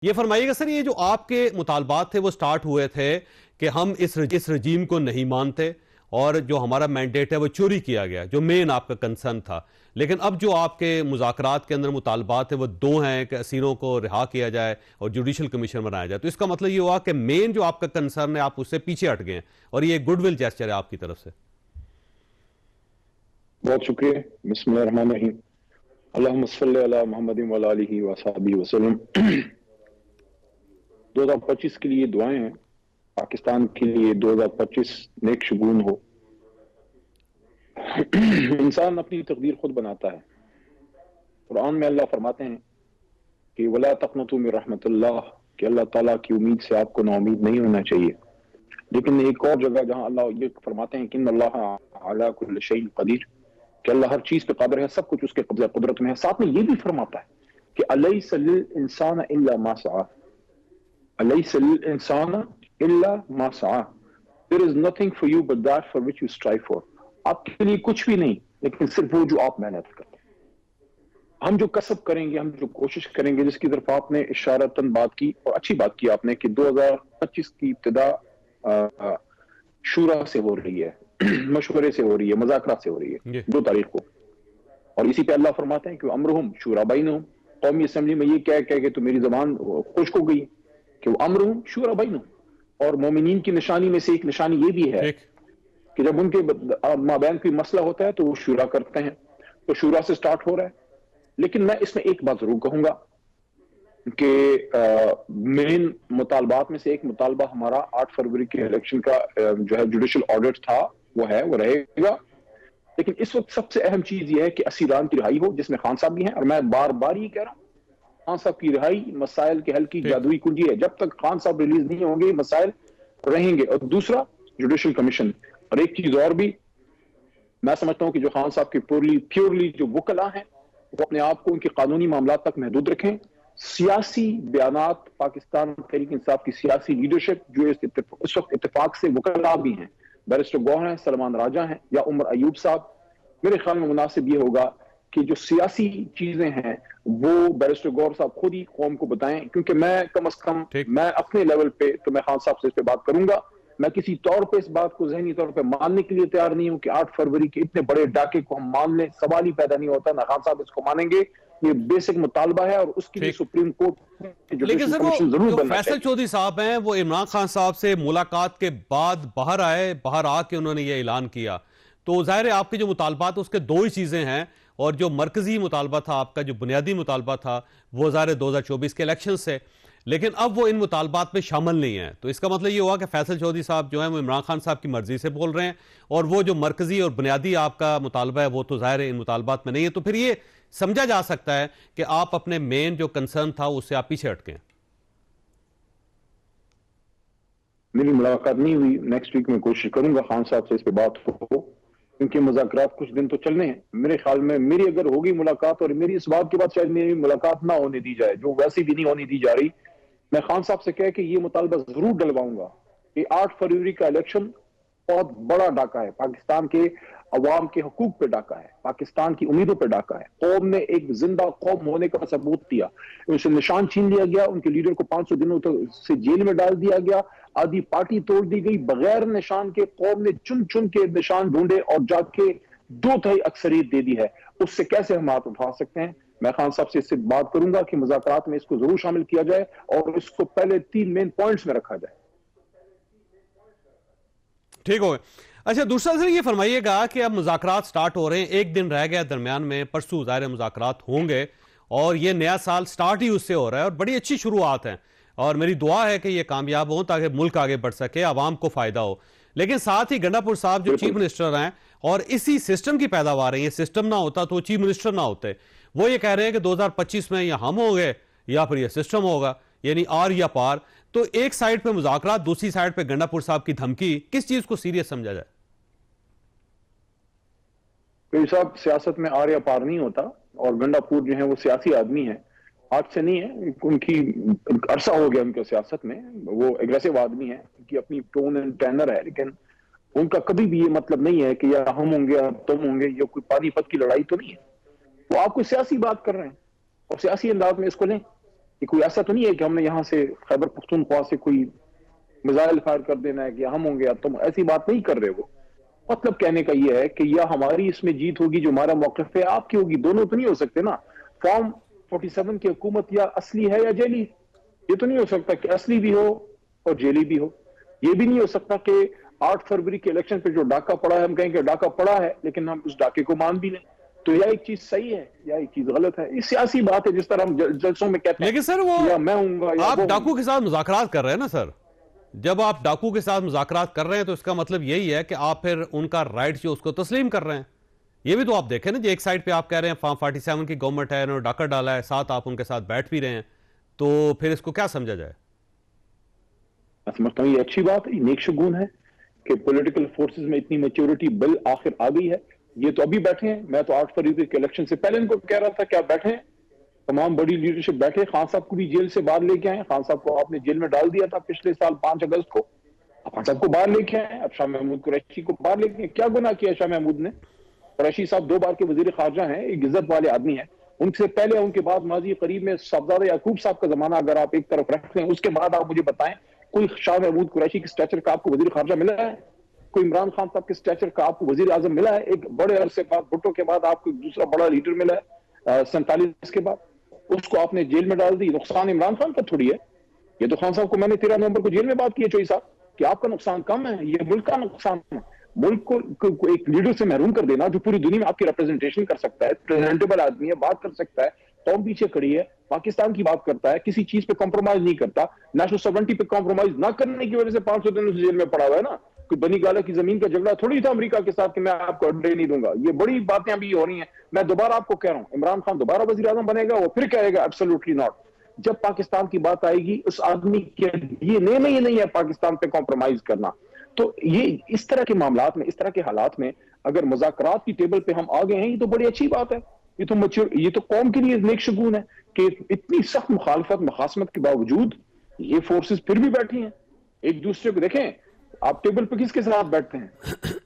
یہ فرمائیے گا سر، یہ جو آپ کے مطالبات تھے وہ سٹارٹ ہوئے تھے کہ ہم اس رجیم کو نہیں مانتے اور جو ہمارا مینڈیٹ ہے وہ چوری کیا گیا، جو مین آپ کا کنسرن تھا. لیکن اب جو آپ کے مذاکرات کے اندر مطالبات ہیں وہ دو ہیں کہ اسیروں کو رہا کیا جائے اور جوڈیشل کمیشن بنایا جائے. تو اس کا مطلب یہ ہوا کہ مین جو آپ کا کنسرن ہے آپ اس سے پیچھے ہٹ گئے ہیں، اور یہ گڈ ول جیسچر ہے آپ کی طرف سے. بہت شکریہ. بسم اللہ الرحمن الرحیم. اللہم صلی علی محمد وعلی آلہ وصحبہ وسلم. 2025 کے لیے دعائیں ہیں. پاکستان کے لیے 2025 نیک شگون ہو. انسان اپنی تقدیر خود بناتا ہے. قرآن میں اللہ فرماتے ہیں کہ وَلَا تَقْنَطُوا مِن رحمت اللہ، کہ اللہ تعالیٰ کی امید سے آپ کو نا امید نہیں ہونا چاہیے. لیکن ایک اور جگہ جہاں اللہ یہ فرماتے ہیں کہ ان اللہ علی کل شیء قدیر، کہ اللہ ہر چیز پہ قادر ہے، سب کچھ اس کے قبضہ قدرت میں ہے. ساتھ میں یہ بھی فرماتا ہے کہ الیس للانسان الا ما سعى، الیس للانسان الا ما سعى، there is nothing for you but that for which you strive for. آپ کے لیے کچھ بھی نہیں لیکن صرف وہ جو آپ محنت کرتے ہیں. ہم جو کسب کریں گے، ہم جو کوشش کریں گے، جس کی طرف آپ نے اشارتاً بات کی اور اچھی بات کی آپ نے کہ 2025 کی ابتدا شورا سے ہو رہی ہے، مشورے سے ہو رہی ہے، مذاکرات سے ہو رہی ہے 2 تاریخ کو. اور اسی پہ اللہ فرماتے ہیں کہ امرہم شورا بینہم. قومی اسمبلی میں یہ کہہ کہ تو میری زبان خشک ہو گئی کہ وہ امرہم شورا بینہم. اور مومنین کی نشانی میں سے ایک نشانی یہ بھی ہے کہ جب ان کے مابین کوئی مسئلہ ہوتا ہے تو وہ شورا کرتے ہیں. تو شورا سے سٹارٹ ہو رہا ہے. لیکن میں اس میں ایک بات ضرور کہوں گا کہ مین مطالبات میں سے ایک مطالبہ ہمارا 8 فروری کے الیکشن کا جو ہے جوڈیشل آڈٹ تھا، وہ ہے، وہ رہے گا. لیکن اس وقت سب سے اہم چیز یہ ہے کہ اسیران کی رہائی ہو، جس میں خان صاحب بھی ہیں. اور میں بار بار یہ کہہ رہا ہوں، خان صاحب کی رہائی مسائل کے حل کی جادوئی کنجی ہے. جب تک خان صاحب ریلیز نہیں ہوں گے مسائل رہیں گے. اور دوسرا جوڈیشل کمیشن. اور ایک چیز اور بھی میں سمجھتا ہوں کہ جو خان صاحب کی پیورلی جو وکلا ہیں وہ اپنے آپ کو ان کے قانونی معاملات تک محدود رکھیں. سیاسی بیانات، پاکستان تحریک انصاف کی سیاسی لیڈرشپ جو اس وقت اتفاق سے وکلا بھی ہیں، بیرسٹر گوہر ہیں، سلمان راجہ ہیں یا عمر ایوب صاحب، میرے خیال میں مناسب یہ ہوگا کہ جو سیاسی چیزیں ہیں وہ بیرسٹر گوہر صاحب خود ہی قوم کو بتائیں. کیونکہ میں کم از کم میں اپنے لیول پہ تو میں خان صاحب سے اس پہ بات کروں گا. میں کسی طور پہ اس بات کو ذہنی طور پہ ماننے کے لیے تیار نہیں ہوں کہ 8 فروری کے اتنے بڑے ڈاکے کو ہم مان لیں. سوال ہی پیدا نہیں ہوتا. نہ خان صاحب اس کو مانیں گے. یہ بیسک مطالبہ ہے اور اس کے لیے سپریم کورٹ لیکن سر وہ فیصل چودھری صاحب ہیں وہ عمران خان صاحب سے ملاقات کے بعد باہر آئے، باہر آ کے انہوں نے یہ اعلان کیا. تو ظاہر ہے آپ کے جو مطالبات اس کے 2 ہی چیزیں ہیں، اور جو مرکزی مطالبہ تھا آپ کا، جو بنیادی مطالبہ تھا وہ ظاہر 2024 کے الیکشن سے، لیکن اب وہ ان مطالبات میں شامل نہیں ہیں. تو اس کا مطلب یہ ہوا کہ فیصل چودھری صاحب جو ہیں وہ عمران خان صاحب کی مرضی سے بول رہے ہیں، اور وہ جو مرکزی اور بنیادی آپ کا مطالبہ ہے وہ تو ظاہر ان مطالبات میں نہیں ہے. تو پھر یہ سمجھا جا سکتا ہے کہ آپ اپنے مین جو کنسرن تھا اس سے آپ پیچھے ہٹ گئے. میری ملاقات نہیں ہوئی. نیکسٹ ویک میں کوشش کروں گا خان صاحب سے اس پہ بات ہو، کیونکہ مذاکرات کچھ دن تو چلنے ہیں. میرے خیال میں میری اگر ہوگی ملاقات، اور میری اس بات کے بعد شاید میری ملاقات نہ ہونے دی جائے جو ویسے بھی نہیں ہونے دی جا رہی، میں خان صاحب سے کہہ کہ یہ مطالبہ ضرور ڈلواؤں گا کہ 8 فروری کا الیکشن بہت بڑا ڈاکہ ہے، پاکستان کے عوام کے حقوق پہ ڈاکہ ہے، پاکستان کی امیدوں پہ ڈاکہ ہے. قوم نے ایک زندہ قوم ہونے کا ثبوت دیا. ان سے نشان چھین لیا گیا، ان کے لیڈر کو 500 دنوں تک سے جیل میں ڈال دیا گیا، آدھی پارٹی توڑ دی گئی. بغیر نشان کے قوم نے چن چن کے نشان ڈھونڈے اور جا کے 2/3 اکثریت دے دی ہے. اس سے کیسے ہم ہاتھ اٹھا سکتے ہیں؟ میں خان صاحب سے اس سے بات کروں گا کہ مذاکرات میں اس کو ضرور شامل کیا جائے اور اس کو پہلے 3 مین پوائنٹس میں رکھا جائے. ٹھیک ہو گئے. اچھا دوسرا سر یہ فرمائیے گا کہ اب مذاکرات سٹارٹ ہو رہے ہیں، 1 دن رہ گیا درمیان میں، پرسوں ظاہر مذاکرات ہوں گے، اور یہ نیا سال سٹارٹ ہی اس سے ہو رہا ہے اور بڑی اچھی شروعات ہیں، اور میری دعا ہے کہ یہ کامیاب ہوں تاکہ ملک آگے بڑھ سکے، عوام کو فائدہ ہو. لیکن ساتھ ہی گنڈا پور صاحب جو چیف منسٹر ہیں اور اسی سسٹم کی پیداوار ہے، یہ سسٹم نہ ہوتا تو وہ چیف منسٹر نہ ہوتے، وہ یہ کہہ رہے ہیں کہ 2025 میں یا ہم ہوں گے یا پھر یہ سسٹم ہوگا، یعنی آر یا پار. تو ایک سائیڈ پہ مذاکرات، دوسری سائیڈ پہ گنڈا پور صاحب کی دھمکی، کس چیز کو سیریس سمجھا جائے؟ صاحب سیاست میں آر یا پار نہیں ہوتا، اور گنڈا پور جو ہیں وہ سیاسی آدمی ہیں، آج سے نہیں ہے، ان کی عرصہ ہو گیا ان کے سیاست میں، وہ ایگریسو آدمی ہیں، ان کی اپنی ٹون اینڈ ٹینر ہے. لیکن ان کا کبھی بھی یہ مطلب نہیں ہے کہ یا ہم ہوں گے یا تم ہوں گے، یا کوئی پانی پت کی لڑائی تو نہیں ہے. وہ آپ کو سیاسی بات کر رہے ہیں اور سیاسی انداز میں اس کو لیں. یہ کوئی ایسا تو نہیں ہے کہ ہم نے یہاں سے خیبر پختونخوا سے کوئی میزائل فائر کر دینا ہے کہ ہم ہوں گے یا تم، ایسی بات نہیں کر رہے ہو. مطلب کہنے کا یہ ہے کہ یا ہماری اس میں جیت ہوگی جو ہمارا موقف ہے، آپ کی ہوگی، دونوں تو نہیں ہو سکتے نا. فارم 47 کی حکومت یا اصلی ہے یا جیلی، یہ تو نہیں ہو سکتا کہ اصلی بھی ہو اور جیلی بھی ہو. یہ بھی نہیں ہو سکتا کہ 8 فروری کے الیکشن پہ جو ڈاکہ پڑا ہے ہم کہیں کہ ڈاکہ پڑا ہے لیکن ہم اس ڈاکے کو مان بھی لیں. تو یا ایک چیز صحیح ہے یا ایک چیز غلط ہے. یہ سیاسی بات ہے، جس طرح ہم جلسوں میں کہتے ہیں لیکن سر وہ یا میں ہوں گا یا آپ ڈاکو کے ساتھ مذاکرات کر رہے ہیں نا سر. جب آپ ڈاکو کے ساتھ مذاکرات کر رہے ہیں تو اس کا مطلب یہی ہے کہ آپ پھر ان کا رائٹ جو اس کو تسلیم کر رہے ہیں. یہ بھی تو آپ دیکھیں نا جی، ایک سائڈ پہ آپ کہہ رہے ہیں فارم 47 کی گورنمنٹ ہے، انہوں نے ڈاکہ ڈالا ہے، ساتھ آپ ان کے ساتھ بیٹھ بھی رہے ہیں، تو پھر اس کو کیا سمجھا جائے؟ میں سمجھتا ہوں یہ اچھی بات ہے، یہ نیک شگون ہے کہ پولیٹیکل فورسز میں اتنی میچورٹی بل آخر آ گئی ہے. یہ تو ابھی بیٹھے ہیں، میں تو 8 فروری کے الیکشن سے پہلے ان کو کہہ رہا تھا کہ آپ بیٹھے ہیں، تمام بڑی لیڈرشپ بیٹھے. خان صاحب کو بھی جیل سے باہر لے کے آئے. خان صاحب کو آپ نے جیل میں ڈال دیا تھا پچھلے سال 5 اگست کو. خان صاحب کو باہر لے کے آئے. اب شاہ محمود قریشی کو باہر لے کے آئے. کیا گناہ کیا شاہ محمود نے؟ قریشی صاحب 2 بار کے وزیر خارجہ ہیں، ایک عزت والے آدمی ہیں. ان سے پہلے ان کے بعد ماضی قریب میں صاحبزادہ یعقوب صاحب کا زمانہ اگر آپ ایک طرف رکھ لیں، اس کے بعد آپ مجھے بتائیں کوئی شاہ محمود قریشی کے سٹیچر کا آپ کو وزیر خارجہ ملا ہے؟ کوئی عمران خان صاحب کے سٹیچر کا آپ کو وزیر اعظم ملا ہے؟ ایک بڑے عرصے بعد بھٹو کے بعد آپ کو دوسرا بڑا لیڈر ملا ہے 47 کے بعد، اس کو آپ نے جیل میں ڈال دی. نقصان عمران خان کا تھوڑی ہے. یہ تو خان صاحب کو میں نے 13 نومبر کو جیل میں بات کی ہے چوئی صاحب کہ آپ کا نقصان کم ہے، یہ ملک کا نقصان ہے. ملک کو ایک لیڈر سے محروم کر دینا جو پوری دنیا میں آپ کی ریپرزنٹیشن کر سکتا ہے، پریزنٹیبل آدمی ہے، بات کر سکتا ہے، قوم پیچھے کھڑی ہے، پاکستان کی بات کرتا ہے، کسی چیز پہ کمپرومائز نہیں کرتا، نیشنل سوورنٹی پہ کمپرومائز نہ کرنے کی وجہ سے 500 دن اس جیل میں پڑا ہوا ہے نا. کوئی بنی گالہ کی زمین کا جھگڑا تھوڑی تھا امریکہ کے ساتھ کہ میں آپ کو اڈے نہیں دوں گا. یہ بڑی باتیں ابھی ہو رہی ہیں. میں دوبارہ آپ کو کہہ رہا ہوں عمران خان دوبارہ وزیر اعظم بنے گا، وہ پھر کہے گا ایبسولوٹلی ناٹ. جب پاکستان کی بات آئے گی اس آدمی کے یہ نہیں ہے پاکستان پہ کمپرومائز کرنا. تو یہ اس طرح کے معاملات میں، اس طرح کے حالات میں اگر مذاکرات کی ٹیبل پہ ہم آگے ہیں، یہ تو بڑی اچھی بات ہے. یہ تو قوم کے لیے نیک شگون ہے کہ اتنی سخت مخالفت مخاصمت کے باوجود یہ فورسز پھر بھی بیٹھی ہیں. ایک دوسرے کو دیکھیں، آپ ٹیبل پہ کس کے ساتھ بیٹھتے ہیں؟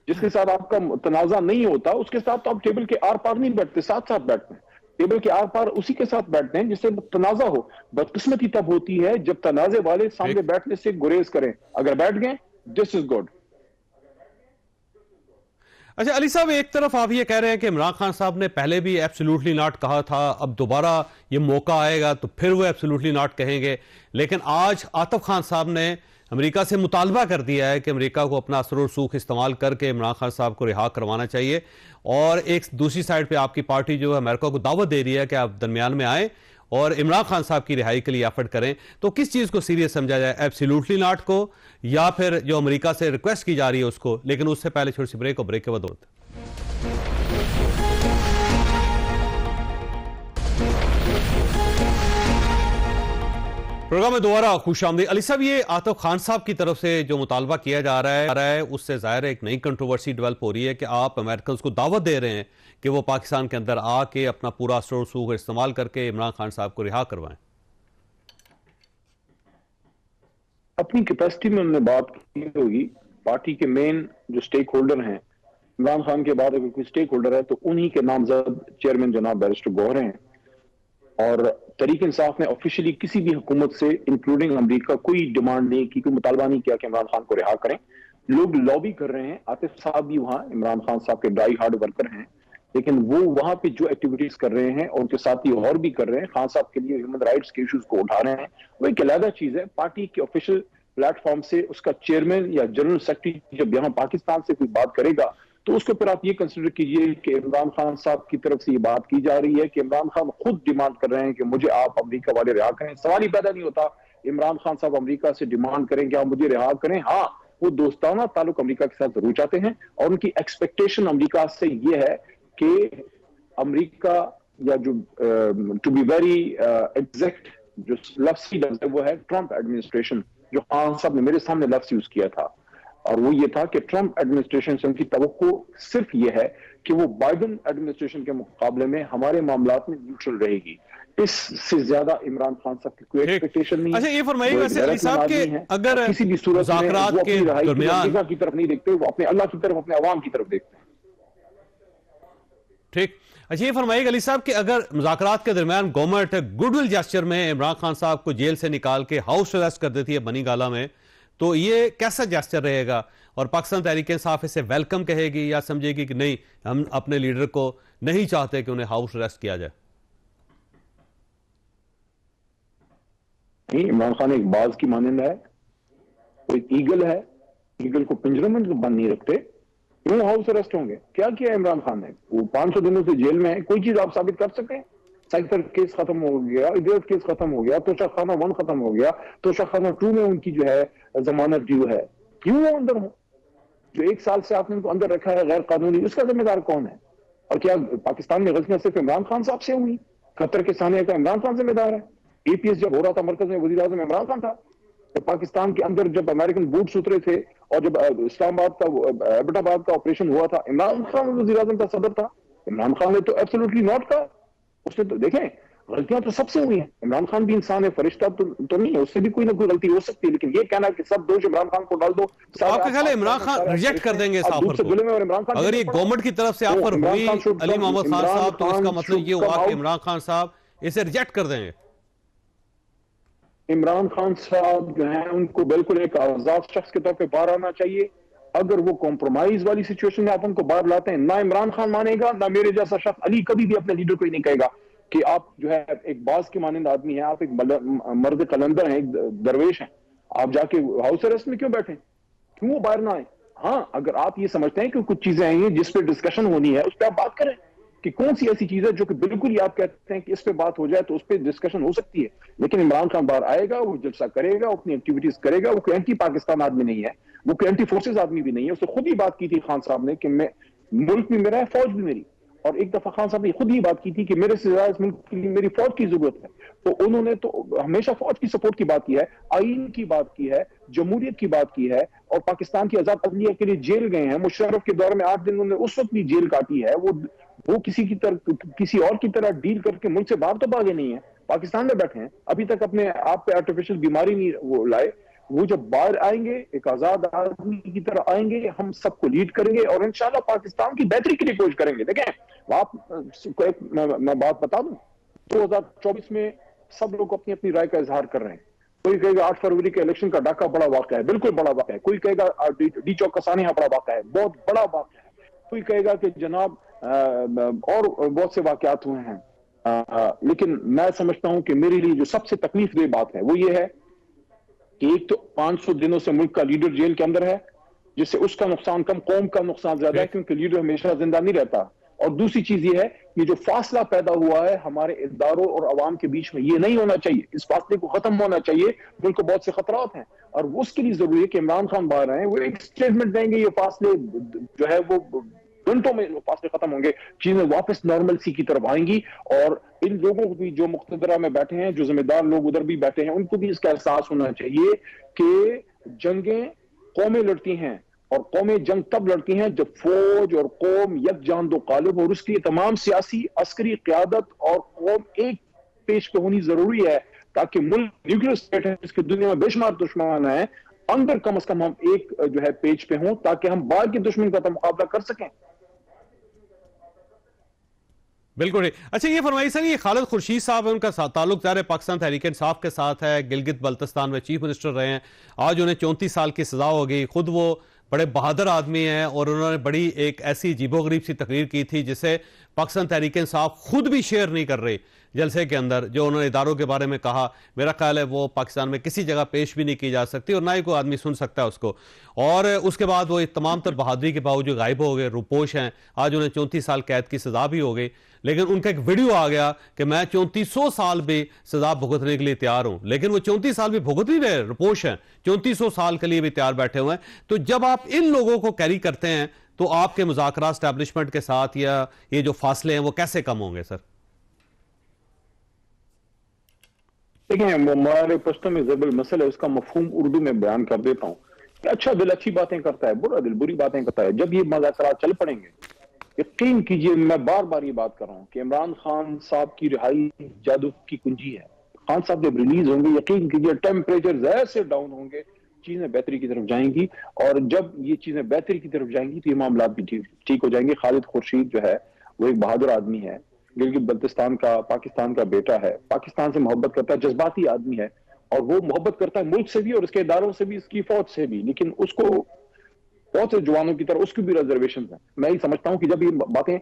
جس کے ساتھ آپ کا تنازع نہیں ہوتا اس کے ساتھ تو آپ ٹیبل کے آر پار نہیں بیٹھتے، ساتھ ساتھ بیٹھتے ہیں. ٹیبل کے آر پار اسی کے ساتھ بیٹھتے ہیں جس سے تنازع ہو. بدقسمتی تب ہوتی ہے جب تنازع والے سامنے بیٹھنے سے گریز کریں. اگر بیٹھ گئے دس از گڈ. اچھا علی صاحب، ایک طرف آپ یہ کہہ رہے ہیں کہ عمران خان صاحب نے پہلے بھی ایبسولوٹلی ناٹ کہا تھا، اب دوبارہ یہ موقع آئے گا تو پھر وہ ایبسولوٹلی ناٹ کہیں گے، لیکن آج آطف خان صاحب نے امریکہ سے مطالبہ کر دیا ہے کہ امریکہ کو اپنا اثر و رسوخ استعمال کر کے عمران خان صاحب کو رہا کروانا چاہیے. اور ایک دوسری سائڈ پہ آپ کی پارٹی جو ہے امریکہ کو دعوت دے رہی ہے کہ آپ درمیان میں آئیں اور عمران خان صاحب کی رہائی کے لیے ایفرٹ کریں. تو کس چیز کو سیریس سمجھا جائے، ایبسولوٹلی ناٹ کو یا پھر جو امریکہ سے ریکویسٹ کی جا رہی ہے اس کو؟ لیکن اس سے پہلے چھوٹی سی بریک، اور بریک کے بعد ہوتا ہے. پروگرام میں دوبارہ خوش آمدید. علی صاحب، یہ آطف خان صاحب کی طرف سے جو مطالبہ کیا جا رہا ہے اس سے ظاہر ہے ایک نئی کنٹروورسی ڈیولپ ہو رہی ہے کہ آپ امریکنز کو دعوت دے رہے ہیں کہ وہ پاکستان کے اندر آ کے اپنا پورا اثر و رسوخ استعمال کر کے عمران خان صاحب کو رہا کروائیں. اپنی کیپیسٹی میں انہوں نے بات کی ہوگی. پارٹی کے مین جو سٹیک ہولڈر ہیں، عمران خان کے بعد اگر کوئی سٹیک ہولڈر ہے تو انہی کے نامزد چیئرمین جناب بیرسٹر گوہر ہیں. اور تحریک انصاف نے آفیشلی کسی بھی حکومت سے انکلوڈنگ امریکہ کوئی ڈیمانڈ نہیں کی، کوئی مطالبہ نہیں کیا کہ عمران خان کو رہا کریں. لوگ لابی کر رہے ہیں. عاطف صاحب بھی وہاں عمران خان صاحب کے ڈرائی ہارڈ ورکر ہیں، لیکن وہ وہاں پہ جو ایکٹیویٹیز کر رہے ہیں اور ان کے ساتھی اور بھی کر رہے ہیں، خان صاحب کے لیے ہیومن رائٹس کے ایشوز کو اٹھا رہے ہیں. وہ ایک علیحدہ چیز ہے. پارٹی کے آفیشیل پلیٹ فارم سے اس کا چیئرمین یا جنرل سیکرٹری جب یہاں پاکستان سے کوئی بات کرے گا تو اس کو پھر آپ یہ کنسیڈر کیجئے کہ عمران خان صاحب کی طرف سے یہ بات کی جا رہی ہے کہ عمران خان خود ڈیمانڈ کر رہے ہیں کہ مجھے آپ امریکہ والے رہا کریں. سوال ہی پیدا نہیں ہوتا عمران خان صاحب امریکہ سے ڈیمانڈ کریں کہ آپ مجھے رہا کریں. ہاں، وہ دوستانہ تعلق امریکہ کے ساتھ ضرور چاہتے ہیں اور ان کی ایکسپیکٹیشن امریکہ سے یہ ہے کہ امریکہ یا جو ٹو بی ویری ایگزیکٹ جو لفظ ہے وہ ہے ٹرمپ ایڈمنسٹریشن. جو خان صاحب نے میرے سامنے لفظ یوز کیا تھا اور وہ یہ تھا کہ ٹرمپ ایڈمنسٹریشن سے ان کی توقع صرف یہ ہے کہ وہ بائیڈن ایڈمنسٹریشن کے مقابلے میں ہمارے معاملات میں نیوٹرل رہے گی. اس سے زیادہ عمران خان صاحب کی کوئی ایکسپیکٹیشن نہیں ہے. اچھا، یہ فرمائیے ویسے علی صاحب کہ اگر کسی بھی صورت میں وہ کے اپنی رہائی درمیان کی طرف نہیں دیکھتے، وہ اپنے اللہ کی طرف، اپنے عوام کی طرف دیکھتے ہیں. ٹھیک. اچھا یہ فرمائیے علی صاحب کہ اگر مذاکرات کے درمیان گورنمنٹ گڈ ول جسچر میں عمران خان صاحب کو جیل سے نکال کے ہاؤس اریسٹ کر دیتی ہے بنی گالہ میں، تو یہ کیسا جسچر رہے گا؟ اور پاکستان تحریک انصاف اسے ویلکم کہے گی یا سمجھے گی کہ نہیں ہم اپنے لیڈر کو نہیں چاہتے کہ انہیں ہاؤس اریسٹ کیا جائے؟ نہیں، عمران خان ایک باز کی مانند ہے، کوئی ایگل ہے، ایگل کو پنجروں میں بند نہیں رکھتے، کیوں ہاؤس اریسٹ ہوں گے؟ کیا کیا عمران خان نے؟ وہ 500 دنوں سے جیل میں ہے، کوئی چیز آپ ثابت کر سکیں؟ سائیکل کیس ختم ہو گیا، ادریس کیس ختم ہو گیا، توشہ خانہ 1 ختم ہو گیا، توشہ خانہ 2 میں ان کی جو ہے ضمانت ڈیو ہے، کیوں وہ اندر ہوں؟ جو 1 سال سے آپ نے ان کو اندر رکھا ہے غیر قانونی، اس کا ذمہ دار کون ہے؟ اور کیا پاکستان میں غلطیاں صرف عمران خان صاحب سے ہوئی؟ قطر کے سانحے کا عمران خان ذمہ دار ہے؟ اے پی ایس جب ہو رہا تھا مرکز میں وزیر اعظم عمران خان تھا، پاکستان کے اندر جب امریکن بوٹس اترے تھے اور جب اسلام آباد کا ایبٹ آباد کا آپریشن ہوا تھا، عمران خان وزیر اعظم کا صدر تھا، عمران خان نے تو ایبسولوٹلی ناٹ کہا، اس نے تو دیکھیں غلطیاں تو سب سے ہوئی ہیں، عمران خان بھی انسان ہے، فرشتہ تو نہیں ہے، اس سے بھی کوئی نہ کوئی غلطی ہو سکتی ہے، لیکن یہ کہنا کہ سب دوش عمران خان کو ڈال دو، آپ کا خیال ہے عمران خان ریجیکٹ کر دیں گے اس آفر کو؟ اگر یہ گورنمنٹ کی طرف سے آفر ہوئی علی محمد خان صاحب، تو اس کا مطلب یہ ہوا کہ عمران خان صاحب اسے ریجیکٹ کر دیں گے؟ عمران خان صاحب جو ہیں ان کو بالکل ایک آزاد شخص کے طور پہ باہر آنا چاہیے۔ اگر وہ کمپرومائز والی سچویشن میں آپ ان کو باہر لاتے ہیں، نہ عمران خان مانے گا، نہ میرے جیسا شخص علی کبھی بھی اپنے لیڈر کو ہی نہیں کہے گا کہ آپ جو ہے ایک باز کے مانند آدمی ہیں، آپ ایک مرد قلندر ہیں، ایک درویش ہیں، آپ جا کے ہاؤس اریسٹ میں کیوں بیٹھیں؟ کیوں وہ باہر نہ آئیں؟ ہاں اگر آپ یہ سمجھتے ہیں کہ کچھ چیزیں ہیں جس پہ ڈسکشن ہونی ہے، اس پہ آپ بات کریں کہ کون سی ایسی چیز ہے جو کہ بالکل ہی آپ کہتے ہیں کہ اس پہ بات ہو جائے تو اس پہ ڈسکشن ہو سکتی ہے، لیکن عمران خان باہر آئے گا، وہ جلسہ کرے گا، اپنی ایکٹیویٹیز کرے گا، وہ کوئی اینٹی پاکستان آدمی نہیں ہے، وہ کوئی اینٹی فورسز آدمی بھی نہیں ہے، اس نے خود ہی بات کی تھی خان صاحب نے کہ میں ملک بھی میرا ہے، فوج بھی میری، اور ایک دفعہ خان صاحب نے خود ہی بات کی تھی کہ میرے سے زیادہ اس ملک کے لیے میری فوج کی ضرورت ہے، تو انہوں نے تو ہمیشہ فوج کی سپورٹ کی بات کی ہے، آئین کی بات کی ہے، جمہوریت کی بات کی ہے، اور پاکستان کی آزاد عدلیہ کے لیے جیل گئے ہیں، مشرف کے دور میں 8 دن انہوں نے اس وقت بھی جیل کاٹی ہے، وہ کسی اور کی طرح ڈیل کر کے ملک سے باہر تو بھاگے نہیں ہیں، پاکستان میں بیٹھے ہیں، ابھی تک اپنے آپ پہ آرٹیفیشل بیماری نہیں وہ لائے، وہ جب باہر آئیں گے ایک آزاد آدمی کی طرح آئیں گے، ہم سب کو لیڈ کریں گے اور انشاءاللہ پاکستان کی بہتری کے لیے کوشش کریں گے۔ دیکھیں میں بات بتا دوں، 2024 میں سب لوگ اپنی اپنی رائے کا اظہار کر رہے ہیں، کوئی کہے گا 8 فروری کے الیکشن کا ڈاکہ بڑا واقعہ ہے، بالکل بڑا واقعہ ہے، کوئی کہے گا ڈی چوک کا سانحہ بڑا واقعہ ہے، بہت بڑا واقعہ ہے، کوئی کہے گا کہ جناب اور بہت سے واقعات ہوئے ہیں، لیکن میں سمجھتا ہوں کہ میرے لیے جو سب سے تکلیف دہ بات ہے وہ یہ ہے کہ ایک تو 500 دنوں سے ملک کا لیڈر جیل کے اندر ہے، جس سے اس کا نقصان کم، قوم کا نقصان زیادہ ہے، کیونکہ لیڈر ہمیشہ زندہ نہیں رہتا، اور دوسری چیز یہ ہے کہ جو فاصلہ پیدا ہوا ہے ہمارے اداروں اور عوام کے بیچ میں، یہ نہیں ہونا چاہیے، اس فاصلے کو ختم ہونا چاہیے، ملک کو بہت سے خطرات ہیں، اور اس کے لیے ضروری ہے کہ عمران خان باہر آئیں، وہ ایک سٹیٹمنٹ دیں گے، یہ فاصلے جو ہے وہ گھنٹوں میں فاصلے ختم ہوں گے، چیزیں واپس نارمل سی کی طرف آئیں گی، اور ان لوگوں کو بھی جو مقتدرہ میں بیٹھے ہیں، جو ذمہ دار لوگ ادھر بھی بیٹھے ہیں، ان کو بھی اس کا احساس ہونا چاہیے کہ جنگیں قومیں لڑتی ہیں، اور قومیں جنگ تب لڑتی ہیں جب فوج اور قوم یکجان دو قالب، اور اس کے لیے تمام سیاسی عسکری قیادت اور قوم ایک پیش پہ ہونی ضروری ہے، تاکہ ملک نیوکلیئر اسٹیٹ ہے، اس کی دنیا میں بے شمار دشمن ہیں، اندر کم از کم ہم ایک جو ہے پیج پہ ہوں، تاکہ ہم باہر کے دشمن کا مقابلہ کر سکیں۔ بالکل۔ اچھا یہ فرمائیے سر، یہ خالد خورشید صاحب ان کا تعلق ظاہر پاکستان تحریک انصاف کے ساتھ ہے، گلگت بلتستان میں چیف منسٹر رہے ہیں، آج انہیں 34 سال کی سزا ہو گئی، خود وہ بڑے بہادر آدمی ہیں، اور انہوں نے بڑی ایک ایسی عجیب و غریب سی تقریر کی تھی جسے پاکستان تحریک انصاف خود بھی شیئر نہیں کر رہی جلسے کے اندر، جو انہوں نے اداروں کے بارے میں کہا، میرا خیال ہے وہ پاکستان میں کسی جگہ پیش بھی نہیں کی جا سکتی، اور نہ ہی کوئی آدمی سن سکتا ہے اس کو، اور اس کے بعد وہ تمام تر بہادری کے باوجود غائب ہو گئے، روپوش ہیں، آج انہیں 34 سال قید کی سزا بھی ہو گئی، لیکن ان کا ایک ویڈیو آ گیا کہ میں 3400 سال بھی سزا بھگتنے کے لیے تیار ہوں، لیکن وہ 34 سال بھی بھگت نہیں رہے، روپوش ہیں، 3400 سال کے لیے بھی تیار بیٹھے ہوئے ہیں۔ تو جب آپ ان لوگوں کو کیری کرتے ہیں تو آپ کے مذاکرات اسٹیبلشمنٹ کے ساتھ یا یہ جو فاصلے ہیں وہ کیسے کم ہوں گے سر؟ دیکھیں ہمارے پشتوں میں ضرب المثل ہے، اس کا مفہوم اردو میں بیان کر دیتا ہوں کہ اچھا دل اچھی باتیں کرتا ہے، برا دل بری باتیں کرتا ہے۔ جب یہ مذاکرات چل پڑیں گے، یقین کیجئے، میں بار بار یہ بات کر رہا ہوں کہ عمران خان صاحب کی رہائی جادو کی کنجی ہے۔ خان صاحب جب ریلیز ہوں گے، یقین کیجئے ٹیمپریچر ایسے ڈاؤن ہوں گے، چیزیں بہتری کی طرف جائیں گی، اور جب یہ چیزیں بہتری کی طرف جائیں گی تو یہ معاملات بھی ٹھیک ہو جائیں گے۔ خالد خورشید جو ہے وہ ایک بہادر آدمی ہے، گلگت بلتستان کا پاکستان کا بیٹا ہے، پاکستان سے محبت کرتا ہے، جذباتی آدمی ہے، اور وہ محبت کرتا ہے ملک سے بھی اور اس کے اداروں سے بھی، اس کی فوج سے بھی، لیکن اس کو بہت سے جوانوں کی طرح اس کی بھی ریزرویشن ہیں۔ میں یہ سمجھتا ہوں کہ جب یہ باتیں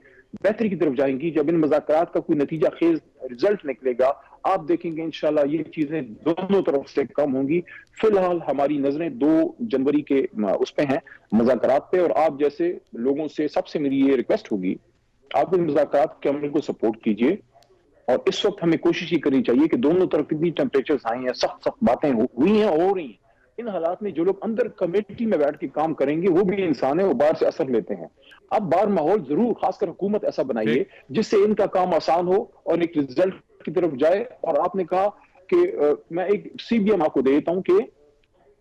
بہتری کی طرف جائیں گی، جب ان مذاکرات کا کوئی نتیجہ خیز رزلٹ نکلے گا، آپ دیکھیں گے انشاءاللہ یہ چیزیں دونوں طرف سے کم ہوں گی۔ فی الحال ہماری نظریں 2 جنوری کے اس پہ ہیں، مذاکرات پہ، اور آپ جیسے لوگوں سے سب سے میری یہ ریکویسٹ ہوگی، آپ ان مذاکرات کے عمل کو سپورٹ کیجئے، اور اس وقت ہمیں کوشش یہ کرنی چاہیے کہ دونوں طرف کتنی ٹیمپریچرز آئی ہیں، سخت باتیں ہوئی ہیں، ہو رہی ہیں، ان حالات میں جو لوگ اندر کمیٹی میں بیٹھ کے کام کریں گے وہ بھی انسان ہیں، وہ باہر سے اثر لیتے ہیں۔ اب باہر ماحول ضرور، خاص کر حکومت، ایسا بنائیے جس سے ان کا کام آسان ہو اور ایک رزلٹ کی طرف جائے۔ اور آپ نے کہا کہ میں ایک سی بی ایم آپ کو دے دیتا ہوں کہ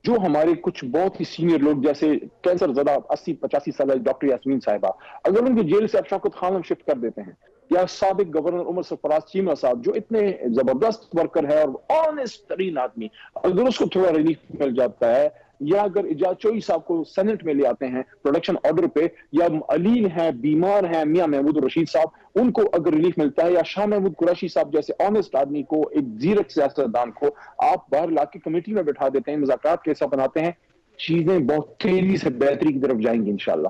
جو ہمارے کچھ بہت ہی سینئر لوگ جیسے کینسر زدہ 80-85 سالہ ڈاکٹر یاسمین صاحبہ، اگر ان کو جیل سے اب شوکت خان شفٹ کر دیتے ہیں، یا سابق گورنر عمر سرفراز چیمہ صاحب جو اتنے زبردست ورکر ہے اور آنےسٹ ترین آدمی، اگر اس کو تھوڑا ریلیف مل جاتا ہے، یا اگر اجاز چوئی صاحب کو سینٹ میں لے آتے ہیں پروڈکشن آرڈر پہ، یا علیل ہیں، بیمار ہیں، میاں محمود رشید صاحب، ان کو اگر ریلیف ملتا ہے، یا شاہ محمود قریشی صاحب جیسے آنےسٹ آدمی کو، ایک زیرک سیاستدان کو آپ باہر لا کے کمیٹی میں بٹھا دیتے ہیں، مذاکرات کیسا بناتے ہیں، چیزیں بہت تیزی سے بہتری کی طرف جائیں گی انشاءاللہ۔